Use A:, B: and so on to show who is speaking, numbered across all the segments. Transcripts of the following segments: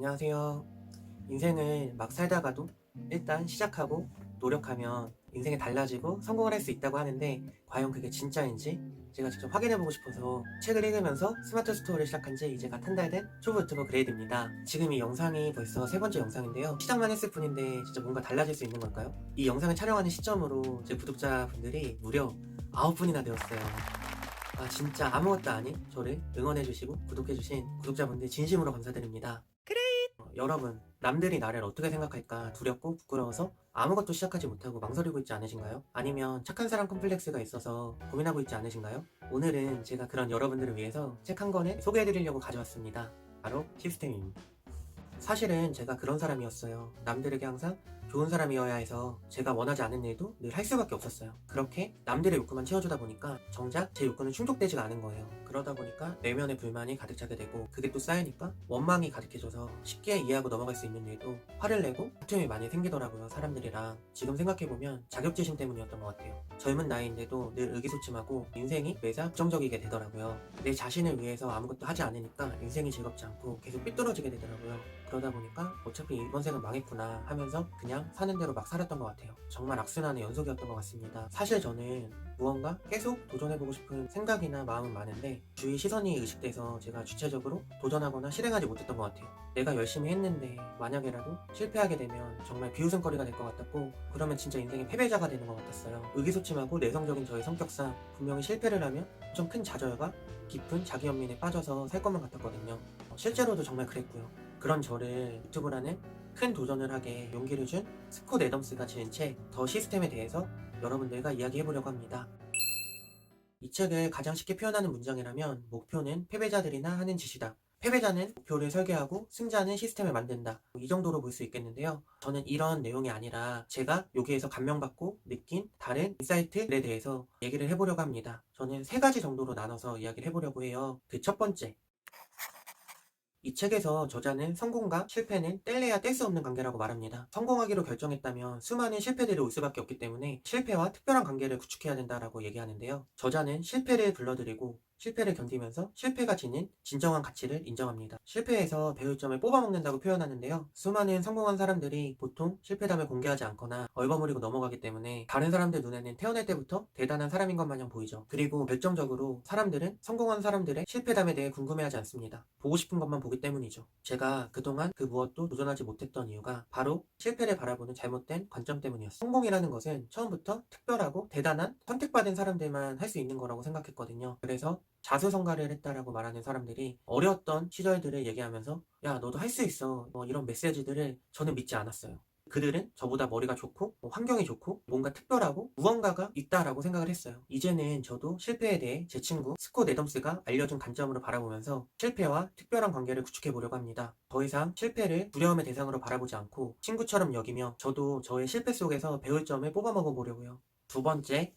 A: 안녕하세요. 인생을 막 살다가도 일단 시작하고 노력하면 인생이 달라지고 성공을 할 수 있다고 하는데 과연 그게 진짜인지 제가 직접 확인해보고 싶어서 책을 읽으면서 스마트 스토어를 시작한 지 이제 갓 한 달 된 초보 유튜버 그레이드입니다. 지금 이 영상이 벌써 세 번째 영상인데요. 시작만 했을 뿐인데 진짜 뭔가 달라질 수 있는 걸까요? 이 영상을 촬영하는 시점으로 제 구독자분들이 무려 9분이나 되었어요. 진짜 아무것도 아닌 저를 응원해주시고 구독해주신 구독자분들 진심으로 감사드립니다. 여러분, 남들이 나를 어떻게 생각할까 두렵고 부끄러워서 아무것도 시작하지 못하고 망설이고 있지 않으신가요? 아니면 착한 사람 컴플렉스가 있어서 고민하고 있지 않으신가요? 오늘은 제가 그런 여러분들을 위해서 책 한 권을 소개해드리려고 가져왔습니다. 바로 시스템입니다. 사실은 제가 그런 사람이었어요. 남들에게 항상 좋은 사람이어야 해서 제가 원하지 않은 일도 늘 할 수밖에 없었어요. 그렇게 남들의 욕구만 채워주다 보니까 정작 제 욕구는 충족되지가 않은 거예요. 그러다 보니까 내면의 불만이 가득 차게 되고 그게 또 쌓이니까 원망이 가득해져서 쉽게 이해하고 넘어갈 수 있는 일도 화를 내고 다툼이 많이 생기더라고요, 사람들이랑. 지금 생각해보면 자격지심 때문이었던 것 같아요. 젊은 나이인데도 늘 의기소침하고 인생이 매사 부정적이게 되더라고요. 내 자신을 위해서 아무것도 하지 않으니까 인생이 즐겁지 않고 계속 삐뚤어지게 되더라고요. 그러다 보니까 어차피 이번 생은 망했구나 하면서 그냥 사는 대로 막 살았던 것 같아요. 정말 악순환의 연속이었던 것 같습니다. 사실 저는 무언가 계속 도전해보고 싶은 생각이나 마음은 많은데 주위 시선이 의식돼서 제가 주체적으로 도전하거나 실행하지 못했던 것 같아요. 내가 열심히 했는데 만약에라도 실패하게 되면 정말 비웃음거리가 될 것 같았고 그러면 진짜 인생의 패배자가 되는 것 같았어요. 의기소침하고 내성적인 저의 성격상 분명히 실패를 하면 좀 큰 좌절과 깊은 자기연민에 빠져서 살 것만 같았거든요. 실제로도 정말 그랬고요. 그런 저를 유튜브라는 큰 도전을 하게 용기를 준 스콧 애덤스가 지은 책 더 시스템에 대해서 여러분들과 이야기해보려고 합니다. 이 책을 가장 쉽게 표현하는 문장이라면 목표는 패배자들이나 하는 짓이다. 패배자는 목표를 설계하고 승자는 시스템을 만든다. 이 정도로 볼 수 있겠는데요. 저는 이런 내용이 아니라 제가 여기에서 감명받고 느낀 다른 인사이트에 대해서 얘기를 해보려고 합니다. 저는 세 가지 정도로 나눠서 이야기를 해보려고 해요. 그 첫 번째, 이 책에서 저자는 성공과 실패는 뗄래야 뗄 수 없는 관계라고 말합니다. 성공하기로 결정했다면 수많은 실패들이 올 수밖에 없기 때문에 실패와 특별한 관계를 구축해야 된다라고 얘기하는데요. 저자는 실패를 불러들이고 실패를 견디면서 실패가 지닌 진정한 가치를 인정합니다. 실패에서 배울 점을 뽑아먹는다고 표현하는데요. 수많은 성공한 사람들이 보통 실패담을 공개하지 않거나 얼버무리고 넘어가기 때문에 다른 사람들 눈에는 태어날 때부터 대단한 사람인 것 마냥 보이죠. 그리고 결정적으로 사람들은 성공한 사람들의 실패담에 대해 궁금해하지 않습니다. 보고 싶은 것만 보기 때문이죠. 제가 그동안 그 무엇도 도전하지 못했던 이유가 바로 실패를 바라보는 잘못된 관점 때문이었어요. 성공이라는 것은 처음부터 특별하고 대단한 선택받은 사람들만 할 수 있는 거라고 생각했거든요. 그래서 자수성가를 했다라고 말하는 사람들이 어려웠던 시절들을 얘기하면서 야 너도 할 수 있어 이런 메시지들을 저는 믿지 않았어요. 그들은 저보다 머리가 좋고 환경이 좋고 뭔가 특별하고 무언가가 있다라고 생각을 했어요. 이제는 저도 실패에 대해 제 친구 스콧 애덤스가 알려준 관점으로 바라보면서 실패와 특별한 관계를 구축해 보려고 합니다. 더 이상 실패를 두려움의 대상으로 바라보지 않고 친구처럼 여기며 저도 저의 실패 속에서 배울 점을 뽑아먹어 보려고요. 두 번째,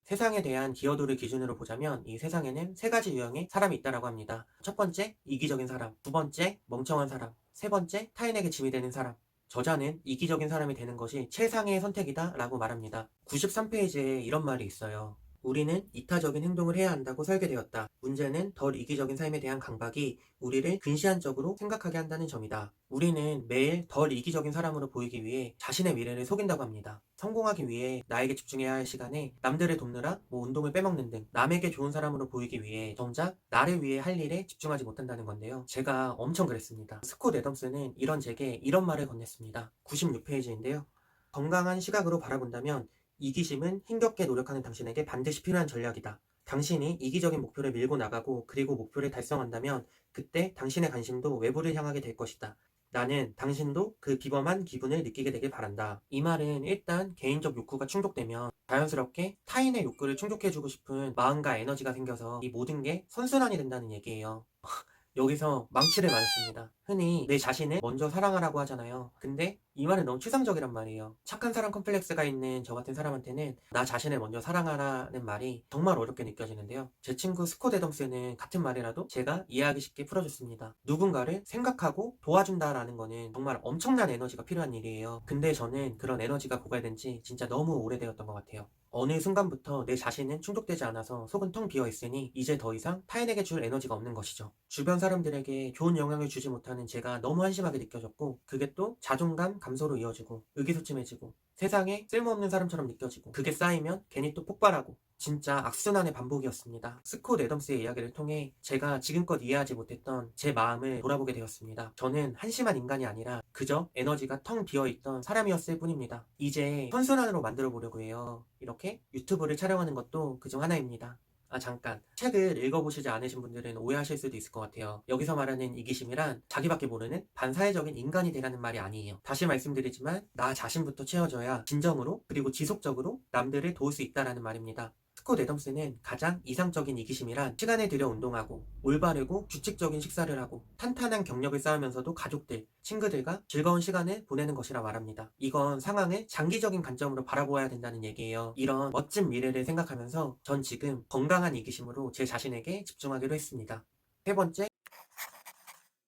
A: 세상에 대한 기여도를 기준으로 보자면 이 세상에는 세 가지 유형의 사람이 있다라고 합니다. 첫 번째, 이기적인 사람. 두 번째, 멍청한 사람. 세 번째, 타인에게 짐이 되는 사람. 저자는 이기적인 사람이 되는 것이 최상의 선택이다 라고 말합니다. 93페이지에 이런 말이 있어요. 우리는 이타적인 행동을 해야 한다고 설계되었다. 문제는 덜 이기적인 삶에 대한 강박이 우리를 근시안적으로 생각하게 한다는 점이다. 우리는 매일 덜 이기적인 사람으로 보이기 위해 자신의 미래를 속인다고 합니다. 성공하기 위해 나에게 집중해야 할 시간에 남들을 돕느라 운동을 빼먹는 등 남에게 좋은 사람으로 보이기 위해 정작 나를 위해 할 일에 집중하지 못한다는 건데요. 제가 엄청 그랬습니다. 스콧 애덤스는 이런 제게 이런 말을 건넸습니다. 96페이지인데요. 건강한 시각으로 바라본다면 이기심은 힘겹게 노력하는 당신에게 반드시 필요한 전략이다. 당신이 이기적인 목표를 밀고 나가고 그리고 목표를 달성한다면 그때 당신의 관심도 외부를 향하게 될 것이다. 나는 당신도 그 비범한 기분을 느끼게 되길 바란다. 이 말은 일단 개인적 욕구가 충족되면 자연스럽게 타인의 욕구를 충족해주고 싶은 마음과 에너지가 생겨서 이 모든 게 선순환이 된다는 얘기예요. 여기서 망치를 맞았습니다. 흔히 내 자신을 먼저 사랑하라고 하잖아요. 근데 이 말은 너무 추상적이란 말이에요. 착한 사람 컴플렉스가 있는 저 같은 사람한테는 나 자신을 먼저 사랑하라는 말이 정말 어렵게 느껴지는데요. 제 친구 스콧 애덤스는 같은 말이라도 제가 이해하기 쉽게 풀어줬습니다. 누군가를 생각하고 도와준다라는 거는 정말 엄청난 에너지가 필요한 일이에요. 근데 저는 그런 에너지가 고갈된 지 진짜 너무 오래되었던 것 같아요. 어느 순간부터 내 자신은 충족되지 않아서 속은 텅 비어 있으니 이제 더 이상 타인에게 줄 에너지가 없는 것이죠. 주변 사람들에게 좋은 영향을 주지 못하는 제가 너무 한심하게 느껴졌고, 그게 또 자존감 감소로 이어지고 의기소침해지고 세상에 쓸모없는 사람처럼 느껴지고, 그게 쌓이면 괜히 또 폭발하고, 진짜 악순환의 반복이었습니다. 스콧 애덤스의 이야기를 통해 제가 지금껏 이해하지 못했던 제 마음을 돌아보게 되었습니다. 저는 한심한 인간이 아니라 그저 에너지가 텅 비어있던 사람이었을 뿐입니다. 이제 선순환으로 만들어 보려고 해요. 이렇게 유튜브를 촬영하는 것도 그중 하나입니다. 잠깐. 책을 읽어보시지 않으신 분들은 오해하실 수도 있을 것 같아요. 여기서 말하는 이기심이란 자기밖에 모르는 반사회적인 인간이 되라는 말이 아니에요. 다시 말씀드리지만 나 자신부터 채워져야 진정으로 그리고 지속적으로 남들을 도울 수 있다라는 말입니다. 스콧 애덤스는 가장 이상적인 이기심이란 시간을 들여 운동하고 올바르고 규칙적인 식사를 하고 탄탄한 경력을 쌓으면서도 가족들, 친구들과 즐거운 시간을 보내는 것이라 말합니다. 이건 상황을 장기적인 관점으로 바라보아야 된다는 얘기예요. 이런 멋진 미래를 생각하면서 전 지금 건강한 이기심으로 제 자신에게 집중하기로 했습니다. 세 번째,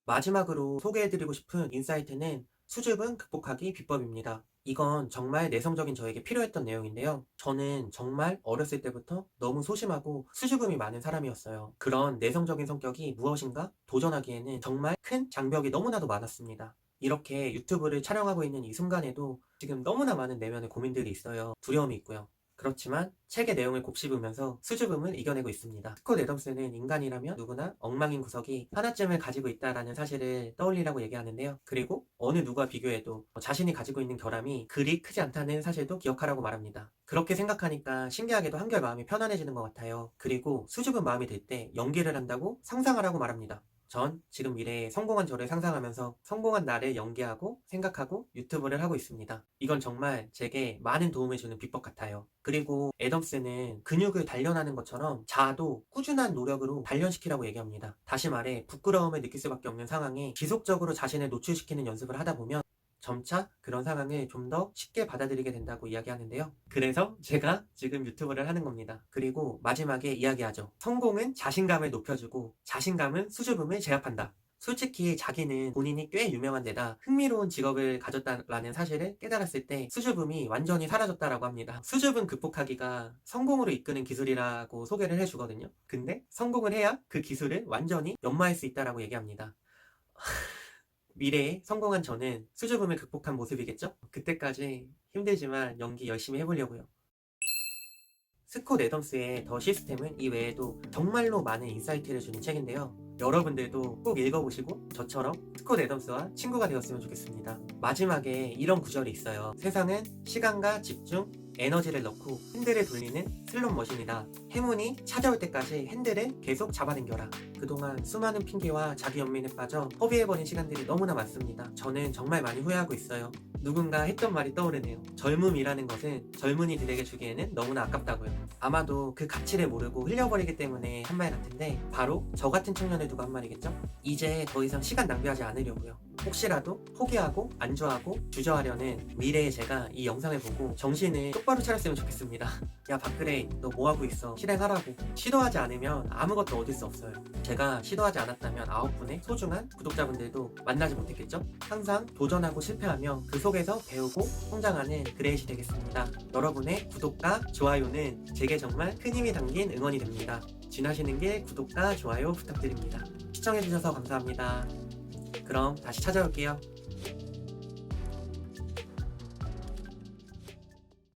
A: 마지막으로 소개해드리고 싶은 인사이트는 수줍음 극복하기 비법입니다. 이건 정말 내성적인 저에게 필요했던 내용인데요. 저는 정말 어렸을 때부터 너무 소심하고 수줍음이 많은 사람이었어요. 그런 내성적인 성격이 무엇인가 도전하기에는 정말 큰 장벽이 너무나도 많았습니다. 이렇게 유튜브를 촬영하고 있는 이 순간에도 지금 너무나 많은 내면의 고민들이 있어요. 두려움이 있고요. 그렇지만 책의 내용을 곱씹으면서 수줍음을 이겨내고 있습니다. 스콧 애덤스는 인간이라면 누구나 엉망인 구석이 하나쯤을 가지고 있다라는 사실을 떠올리라고 얘기하는데요. 그리고 어느 누가 비교해도 자신이 가지고 있는 결함이 그리 크지 않다는 사실도 기억하라고 말합니다. 그렇게 생각하니까 신기하게도 한결 마음이 편안해지는 것 같아요. 그리고 수줍은 마음이 들 때 연기를 한다고 상상하라고 말합니다. 전 지금 미래에 성공한 저를 상상하면서 성공한 나를 연기하고 생각하고 유튜브를 하고 있습니다. 이건 정말 제게 많은 도움을 주는 비법 같아요. 그리고 애덤스는 근육을 단련하는 것처럼 자아도 꾸준한 노력으로 단련시키라고 얘기합니다. 다시 말해 부끄러움을 느낄 수밖에 없는 상황에 지속적으로 자신을 노출시키는 연습을 하다 보면 점차 그런 상황을 좀 더 쉽게 받아들이게 된다고 이야기하는데요. 그래서 제가 지금 유튜브를 하는 겁니다. 그리고 마지막에 이야기하죠. 성공은 자신감을 높여주고 자신감은 수줍음을 제압한다. 솔직히 자기는 본인이 꽤 유명한 데다 흥미로운 직업을 가졌다라는 사실을 깨달았을 때 수줍음이 완전히 사라졌다라고 합니다. 수줍음 극복하기가 성공으로 이끄는 기술이라고 소개를 해주거든요. 근데 성공을 해야 그 기술을 완전히 연마할 수 있다라고 얘기합니다. 미래에 성공한 저는 수줍음을 극복한 모습이겠죠? 그때까지 힘들지만 연기 열심히 해보려고요. 스콧 애덤스의 더 시스템은 이 외에도 정말로 많은 인사이트를 주는 책인데요. 여러분들도 꼭 읽어보시고 저처럼 스콧 애덤스와 친구가 되었으면 좋겠습니다. 마지막에 이런 구절이 있어요. 세상은 시간과 집중, 에너지를 넣고 핸들을 돌리는 슬롯 머신이다. 행운이 찾아올 때까지 핸들을 계속 잡아당겨라. 그동안 수많은 핑계와 자기 연민에 빠져 허비해버린 시간들이 너무나 많습니다. 저는 정말 많이 후회하고 있어요. 누군가 했던 말이 떠오르네요. 젊음이라는 것은 젊은이들에게 주기에는 너무나 아깝다고요. 아마도 그 가치를 모르고 흘려버리기 때문에 한 말 같은데 바로 저 같은 청년을 두고 한 말이겠죠? 이제 더 이상 시간 낭비하지 않으려고요. 혹시라도 포기하고 안주하고 주저하려는 미래의 제가 이 영상을 보고 정신을 똑바로 차렸으면 좋겠습니다. 야 박그레이, 너 뭐하고 있어? 실행하라고. 시도하지 않으면 아무것도 얻을 수 없어요. 제가 시도하지 않았다면 9분의 소중한 구독자분들도 만나지 못했겠죠? 항상 도전하고 실패하며 그 속에서 배우고 성장하는 그레이시 되겠습니다. 여러분의 구독과 좋아요는 제게 정말 큰 힘이 담긴 응원이 됩니다. 지나시는 길 구독과 좋아요 부탁드립니다. 시청해주셔서 감사합니다. 그럼 다시 찾아올게요.